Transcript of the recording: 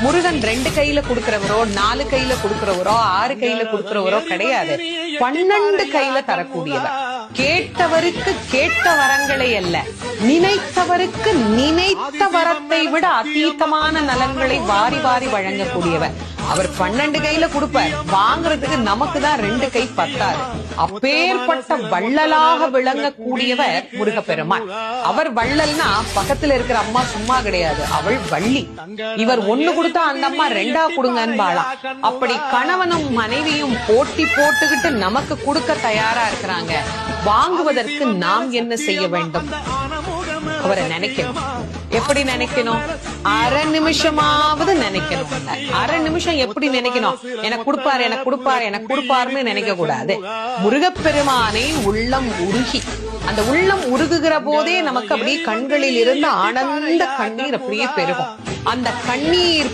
முருகன் 2 கையில கொடுக்கிறவரோ 4 கையில கொடுக்கிறவரோ 6 கையில கொடுக்கிறவரோ கிடையாது. 12 கையில தரக்கூடியவர். கேட்டவருக்கு கேட்ட வரங்களை அல்ல, நினைத்தவருக்கு நினைத்த வரத்தை விட அதீதமான நலன்களை வாரி வாரி வழங்கக்கூடியவர். அவர் 12 கையில கொடுப்பார், வாங்குறதுக்கு நமக்கு தான் 2 கை பத்தாது. அப்பேற்பட்ட வள்ளலாக விளங்கக்கூடியவர் முருகப்பெருமான். அவர் வள்ளல்னா பக்கத்துல இருக்கிற அம்மா சும்மா கிடையாது, அவள் வள்ளி. இவர் 1 கொடுத்தா அந்த அம்மா 2 கொடுங்கன்னு வாழலாம். அப்படி கணவனும் மனைவியும் போட்டி போட்டுக்கிட்டு நமக்கு கொடுக்க தயாரா இருக்கிறாங்க. வாங்குவதற்கு நாம் என்ன செய்ய வேண்டும்? அவரை நினைக்கணும். எப்படி நினைக்கணும்? அரை நிமிஷமாவது நினைக்கணும். அரை நிமிஷம் எப்படி நினைக்கணும்? எனக்கு கொடுப்பாரு, எனக்கு கொடுப்பாரு, எனக்கு கொடுப்பாருன்னு நினைக்க கூடாது. முருகப்பெருமானை உள்ளம் உருகி, அந்த உள்ளம் உருகுகிற போதே நமக்கு அப்படியே கண்களில் இருந்து ஆனந்த கண்ணீர் அப்படியே பெருகும். அந்த கண்ணீர்